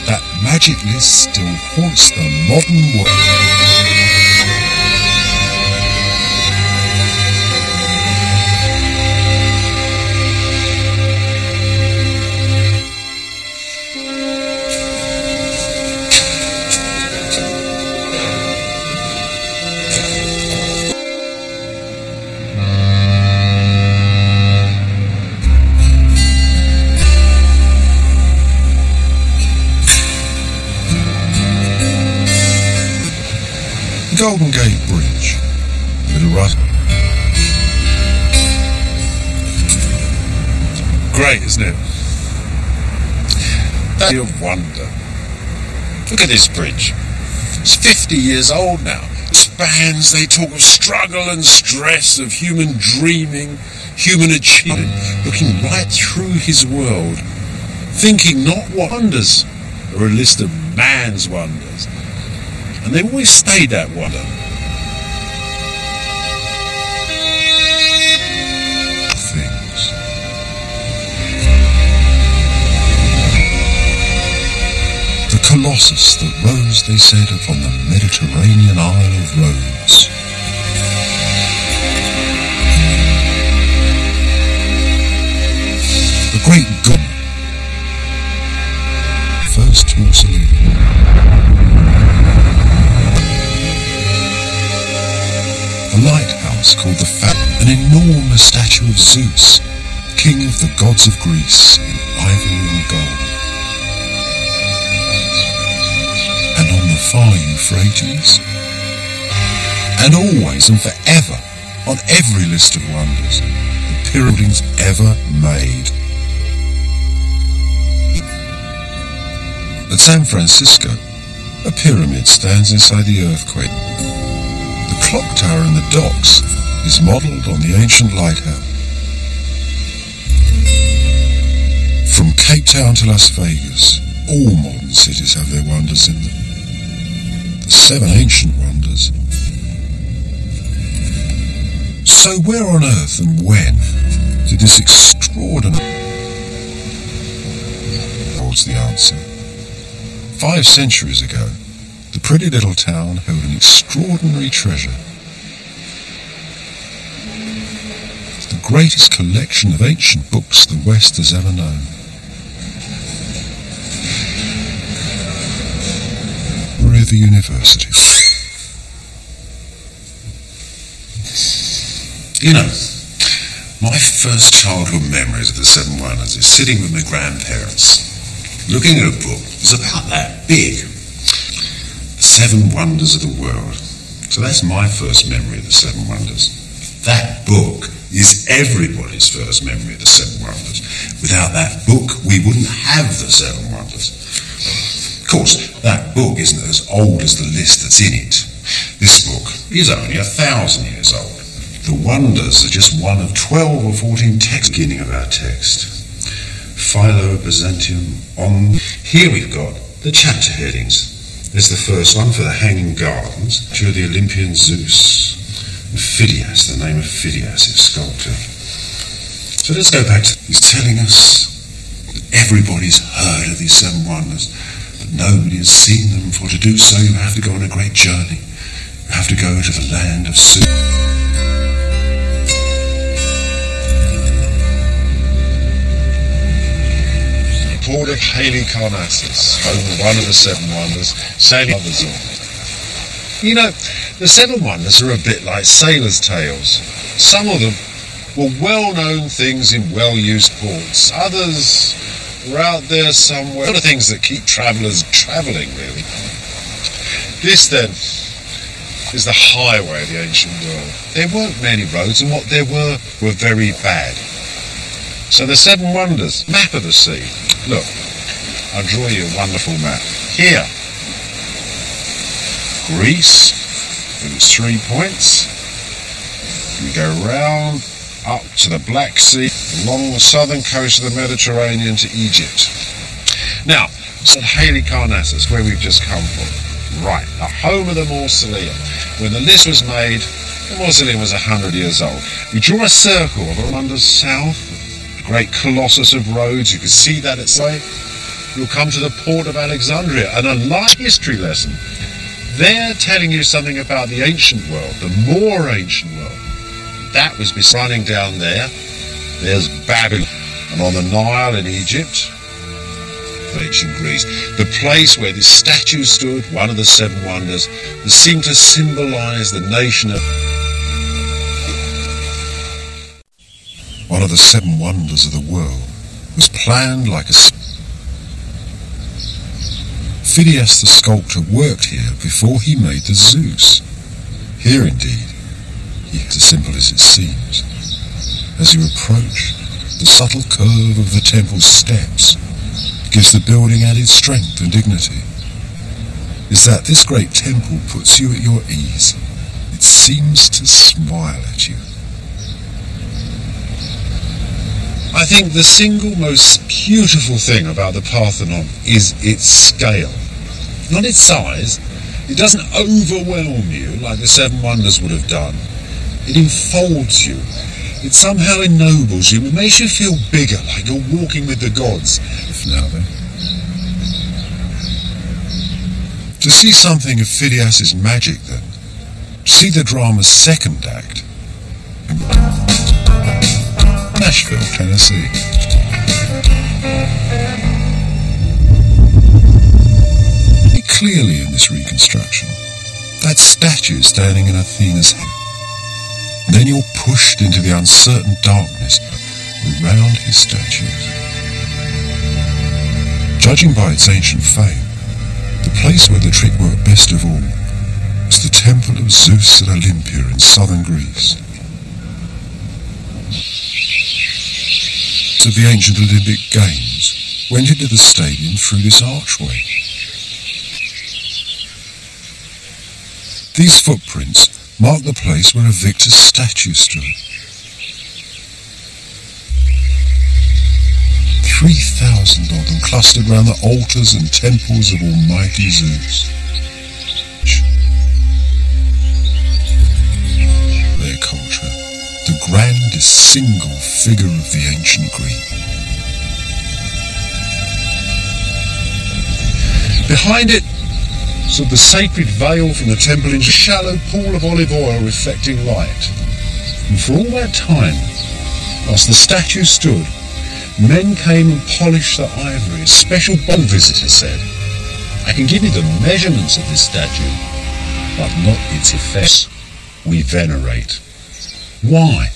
that magic list still haunts the modern world. Golden Gate Bridge, Little Rut. Great, isn't it? That's of wonder. Look at this bridge. It's 50 years old now. Spans, they talk of struggle and stress, of human dreaming, human achievement, looking right through his world, thinking not what wonders, or a list of man's wonders. And they've always stayed that wonder. Things. The Colossus that rose, they said, upon the Mediterranean Isle of Rhodes. The great god. First mausoleum. A lighthouse called the Fountain, an enormous statue of Zeus, king of the gods of Greece, in ivory and gold. And on the far Euphrates, and always and forever, on every list of wonders, the pyramids ever made. At San Francisco, a pyramid stands inside the earthquake. The clock tower in the docks is modelled on the ancient lighthouse. From Cape Town to Las Vegas, all modern cities have their wonders in them. The 7 ancient wonders. So where on earth and when did this extraordinary... holds the answer. 5 centuries ago, the pretty little town held an extraordinary treasure. The greatest collection of ancient books the West has ever known. River University. You know, my first childhood memories of the 7 Wonders is sitting with my grandparents, looking at a book. It was about that big. The 7 Wonders of the World. So that's my first memory of the 7 Wonders. That book is everybody's first memory of the 7 Wonders. Without that book, we wouldn't have the 7 Wonders. Of course, that book isn't as old as the list that's in it. This book is only 1,000 years old. The Wonders are just one of 12 or 14 texts beginning of our text. Philo, Byzantium, on... Here we've got the chapter headings. There's the first one for the Hanging Gardens, to the Olympian Zeus, and Phidias, the name of Phidias, his sculptor. So let's go back to... He's telling us that everybody's heard of these 7 Wonders, but nobody has seen them, for to do so you have to go on a great journey. You have to go to the land of Zeus. Port of Halicarnassus, home of one of the 7 Wonders, sailing others on. You know, the 7 Wonders are a bit like sailors' tales. Some of them were well-known things in well-used ports. Others were out there somewhere. Sort of things that keep travellers travelling, really. This, then, is the highway of the ancient world. There weren't many roads, and what there were very bad. So the 7 Wonders, map of the sea. Look, I'll draw you a wonderful map. Here, Greece, with its 3 points. You go round up to the Black Sea, along the southern coast of the Mediterranean to Egypt. Now, so Halicarnassus, where we've just come from. Right, the home of the mausoleum. When the list was made, the mausoleum was 100 years old. We draw a circle of Wonders south. Great Colossus of Rhodes, you can see that it's like you'll come to the port of Alexandria and a light history lesson. They're telling you something about the ancient world, the more ancient world. That was running down there. There's Babylon. And on the Nile in Egypt, ancient Greece, the place where this statue stood, one of the seven wonders, that seemed to symbolize the nation of... One of the seven wonders of the world was planned like a... Phidias the sculptor worked here before he made the Zeus. Here indeed, he is as simple as it seems. As you approach, the subtle curve of the temple's steps gives the building added strength and dignity. Is that this great temple puts you at your ease. It seems to smile at you. I think the single most beautiful thing about the Parthenon is its scale. Not its size. It doesn't overwhelm you like the seven wonders would have done. It enfolds you. It somehow ennobles you. It makes you feel bigger, like you're walking with the gods. If now then. To see something of Phidias's magic then, to see the drama's second act, Nashville, Tennessee. Clearly in this reconstruction, that statue standing in Athena's head. Then you're pushed into the uncertain darkness around his statues. Judging by its ancient fame, the place where the trick worked best of all was the temple of Zeus at Olympia in southern Greece. Of the ancient Olympic Games went into the stadium through this archway. These footprints mark the place where a victor's statue stood. 3,000 of them clustered round the altars and temples of almighty Zeus. Their culture, the grandest single figure of the ancient Greek. Behind it stood the sacred veil from the temple in a shallow pool of olive oil reflecting light. And for all that time, whilst the statue stood, men came and polished the ivory. A special bond visitor said, "I can give you the measurements of this statue, but not its effects. We venerate." Why?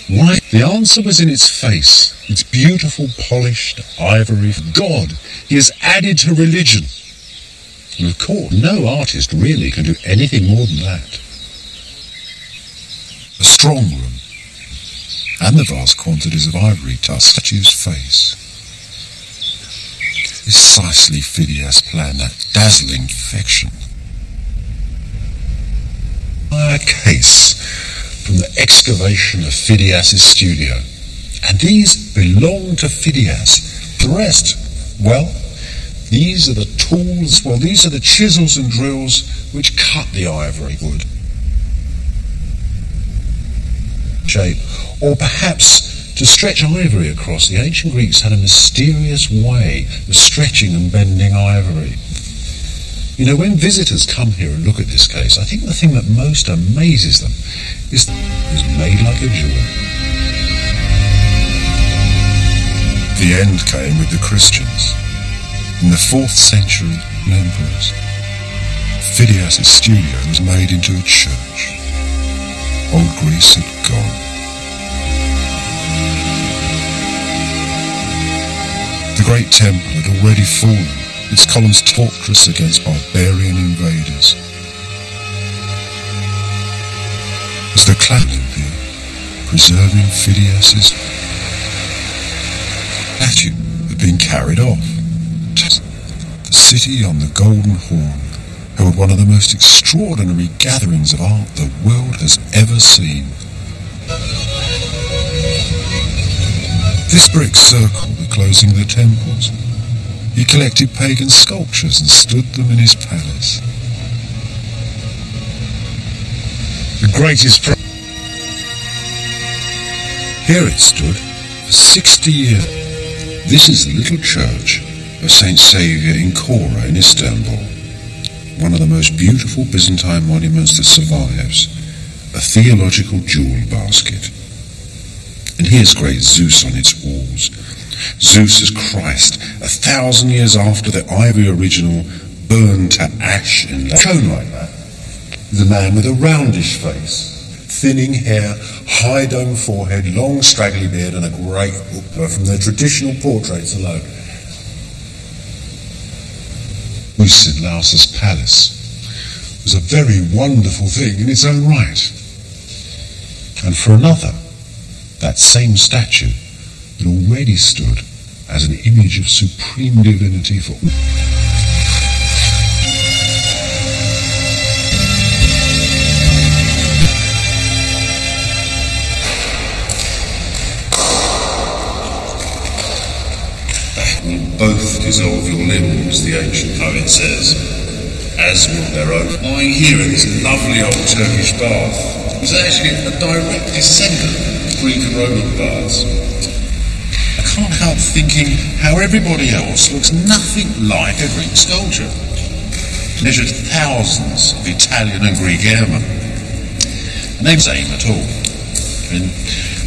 Why? The answer was in its face, its beautiful polished ivory. God, he has added to religion. And of course, no artist really can do anything more than that. A strong room, and the vast quantities of ivory touch statue's face. Precisely Phidias planned that dazzling perfection. A case from the excavation of Phidias's studio, and these belong to Phidias. The rest, well, these are the tools, these are the chisels and drills which cut the ivory wood shape. Or perhaps to stretch ivory across, the ancient Greeks had a mysterious way of stretching and bending ivory. You know, when visitors come here and look at this case, I think the thing that most amazes them is that it was made like a jewel. The end came with the Christians. In the 4th century, emperors. Phidias' studio was made into a church. Old Greece had gone. The great temple had already fallen, its columns torturous against barbarian invaders. Was the clan here, preserving Phidias' statue had been carried off. The city on the Golden Horn held one of the most extraordinary gatherings of art the world has ever seen. This brick circled the closing of the temples. He collected pagan sculptures and stood them in his palace. The greatest here it stood for 60 years. This is the little church of Saint Saviour in Kora in Istanbul, one of the most beautiful Byzantine monuments that survives, a theological jewel basket. And here's great Zeus on its walls. Zeus as Christ, 1,000 years after the ivory original burned to ash in a cone like that. The man with a roundish face, thinning hair, high dome forehead, long straggly beard and a great hoopla from their traditional portraits alone. This in Lausus Palace was a very wonderful thing in its own right. And for another, that same statue that already stood as an image of supreme divinity for both dissolve your limbs, the ancient poet says, as will their own. Lying here in this lovely old Turkish bath was actually a direct descendant of Greek and Roman baths. I can't help thinking how everybody else looks nothing like a Greek sculpture. Measured thousands of Italian and Greek airmen. And they same at all. And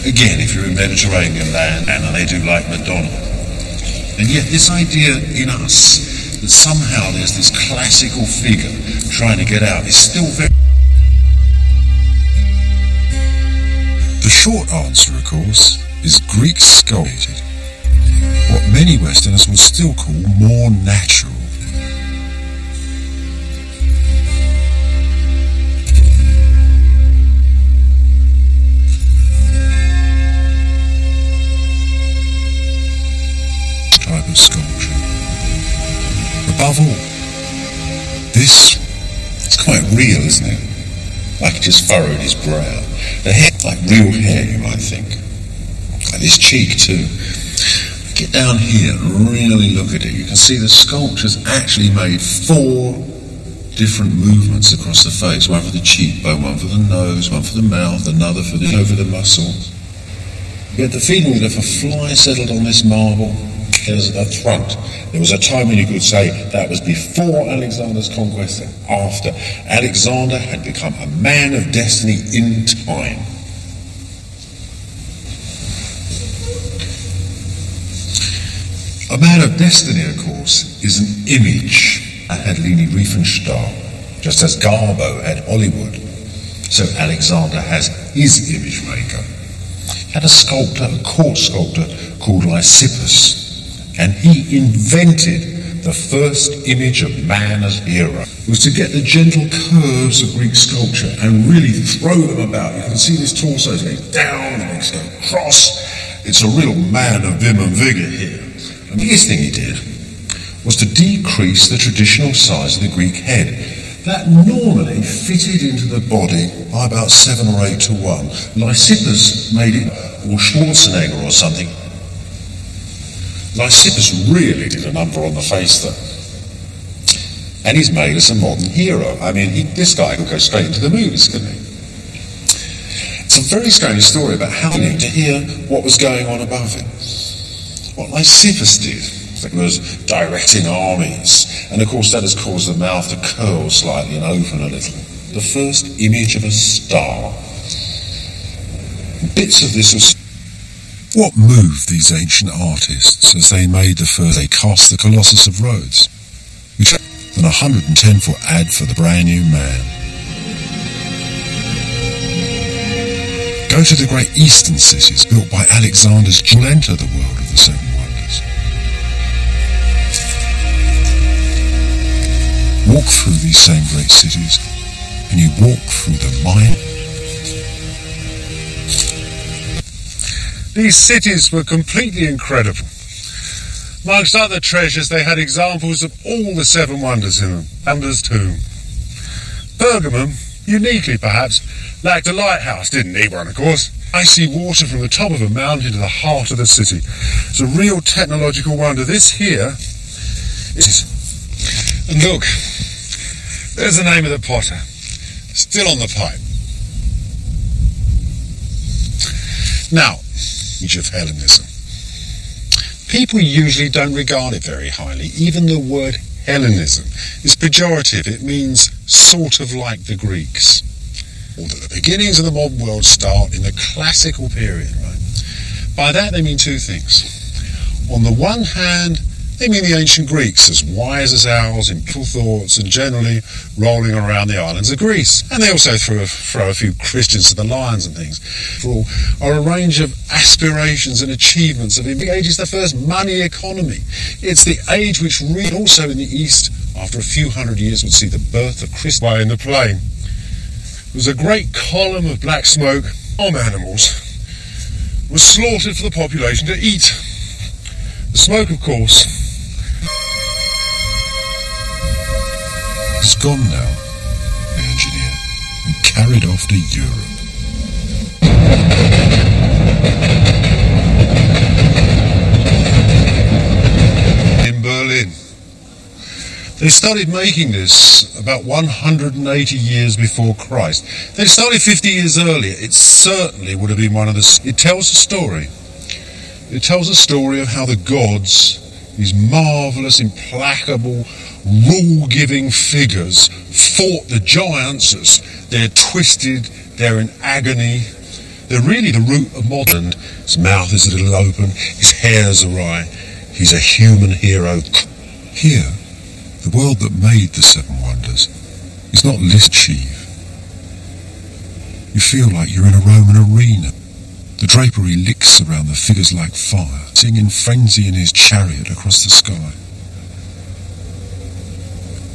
again, if you're in Mediterranean land, and they do like Madonna. And yet this idea in us that somehow there's this classical figure trying to get out is still very... The short answer, of course, is Greek sculpted, what many Westerners would still call more natural. Type of sculpture. Above all, this is quite real, isn't it? Like he just furrowed his brow. The hair, like real hair, you might think. And his cheek too. Get down here and really look at it. You can see the sculpture's actually made 4 different movements across the face. One for the cheekbone, one for the nose, one for the mouth, another for the over the muscle. You get the feeling that if a fly settled on this marble, there's a front. There was a time when you could say that was before Alexander's conquest and after. Alexander had become a man of destiny in time. A man of destiny, of course, is an image that had Leni Riefenstahl, just as Garbo had Hollywood. So Alexander has his image maker. He had a sculptor, a court sculptor called Lysippus. And he invented the first image of man as hero. It was to get the gentle curves of Greek sculpture and really throw them about. You can see this torso is going down and it's going across. It's a real man of vim and vigour here. And the biggest thing he did was to decrease the traditional size of the Greek head. That normally fitted into the body by about 7 or 8 to 1. Lysippus made it, or Schwarzenegger or something. Lysippus really did a number on the face there. And he's made us a modern hero. I mean, this guy could go straight into the movies, couldn't he? It's a very strange story about how he knew to hear what was going on above him. What Lysippus did, he was directing armies. And of course that has caused the mouth to curl slightly and open a little. The first image of a star. Bits of this was... What moved these ancient artists as they made the first? They cast the Colossus of Rhodes, which was an 110-foot ad for the brand new man. Go to the great eastern cities built by Alexander's will enter the world of the 7 wonders. Walk through these same great cities, and you walk through the mind. These cities were completely incredible. Amongst other treasures, they had examples of all the 7 wonders in them. Alexander's tomb. Pergamum, uniquely perhaps, lacked a lighthouse. Didn't need one, of course. Icy water from the top of a mountain to the heart of the city. It's a real technological wonder. This here is... And look, there's the name of the potter. Still on the pipe. Now, of Hellenism. People usually don't regard it very highly. Even the word Hellenism is pejorative. It means sort of like the Greeks. Although the beginnings of the modern world start in the classical period, right? By that they mean two things. On the one hand, they mean the ancient Greeks, as wise as owls in beautiful thoughts and generally rolling around the islands of Greece. And they also throw a few Christians to the lions and things. For all are a range of aspirations and achievements of the age is the first money economy. It's the age which really also in the East, after a few hundred years, would see the birth of Christianity in the plain. There was a great column of black smoke. Farm animals was slaughtered for the population to eat. The smoke, of course, is gone now, the engineer, and carried off to Europe. In Berlin. They started making this about 180 years before Christ. They started 50 years earlier. It certainly would have been one of the... It tells a story. It tells a story of how the gods, these marvellous, implacable, rule-giving figures, fought the giants as they're twisted, they're in agony. They're really the root of modern. His mouth is a little open, his hair's awry. He's a human hero. Here, the world that made the Seven Wonders is not mischief. You feel like you're in a Roman arena. The drapery licks around the figures like fire, singing in frenzy in his chariot across the sky.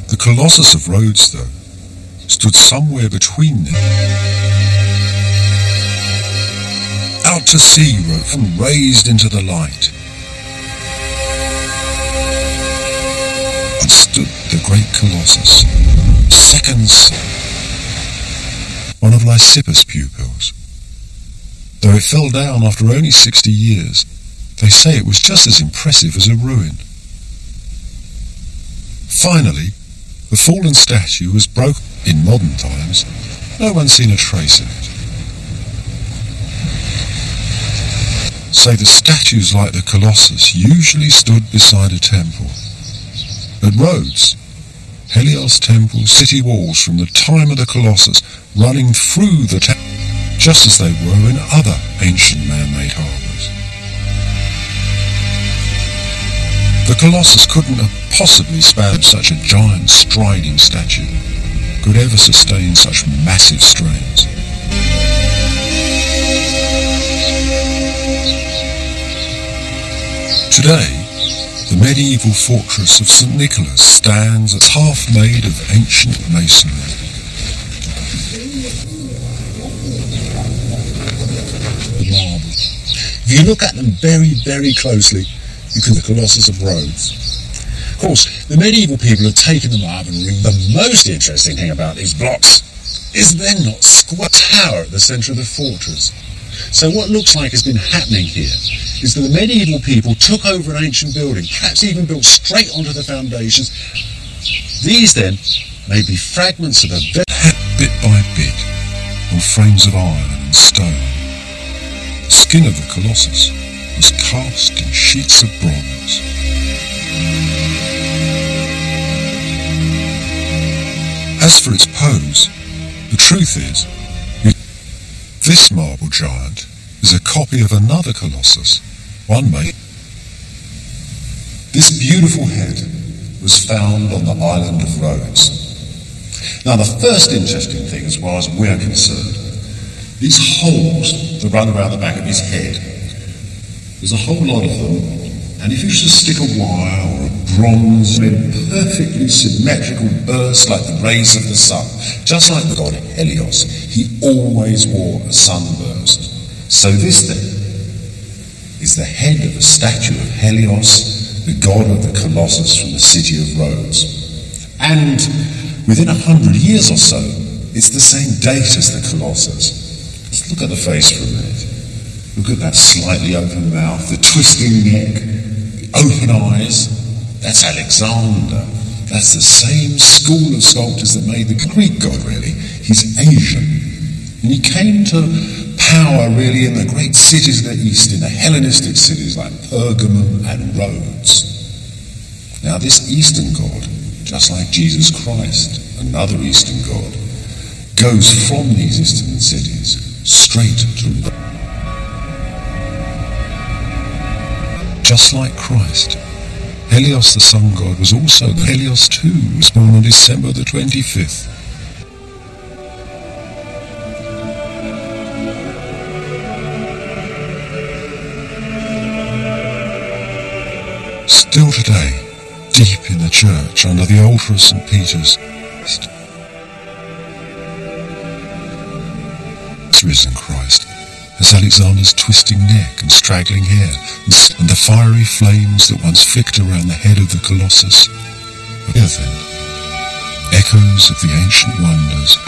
The Colossus of Rhodes, though, stood somewhere between them. Out to sea rose and raised into the light. And stood the great Colossus, second son, one of Lysippus' pupils. Though it fell down after only 60 years, they say it was just as impressive as a ruin. Finally, the fallen statue was broken. In modern times, no one's seen a trace of it. Say the statues like the Colossus usually stood beside a temple. At Rhodes, Helios temple city walls from the time of the Colossus running through the temple, just as they were in other ancient man-made harbours. The Colossus couldn't have possibly spanned such a giant striding statue, could ever sustain such massive strains. Today, the medieval fortress of St. Nicholas stands as half made of ancient masonry. If you look at them very, very closely, you can see the Colossus of Rhodes. Of course, the medieval people have taken them up and the most interesting thing about these blocks is they're not square tower at the centre of the fortress. So what looks like has been happening here is that the medieval people took over an ancient building, perhaps even built straight onto the foundations. These then may be fragments of a bit by bit on frames of iron and stone. The skin of the Colossus was cast in sheets of bronze. As for its pose, the truth is, this marble giant is a copy of another Colossus, one made. This beautiful head was found on the island of Rhodes. Now the first interesting thing, as far as we're concerned, these holes that run around the back of his head, there's a whole lot of them, and if you just stick a wire or a bronze in a perfectly symmetrical burst like the rays of the sun, just like the god Helios, he always wore a sunburst. So this then is the head of a statue of Helios, the god of the Colossus from the city of Rhodes. And within 100 years or so, it's the same date as the Colossus. Let's look at the face for a minute. Look at that slightly open mouth, the twisting neck, the open eyes. That's Alexander. That's the same school of sculptors that made the Greek god, really. He's Asian. And he came to power really in the great cities of the East, in the Hellenistic cities like Pergamum and Rhodes. Now this Eastern God, just like Jesus Christ, another Eastern God, goes from these Eastern cities straight to Rome. Just like Christ, Helios the sun god was also Helios too, was born on December the 25th. Still today, deep in the church under the altar of St. Peter's, risen Christ, as Alexander's twisting neck and straggling hair, and the fiery flames that once flicked around the head of the Colossus. Here then, echoes of the ancient wonders.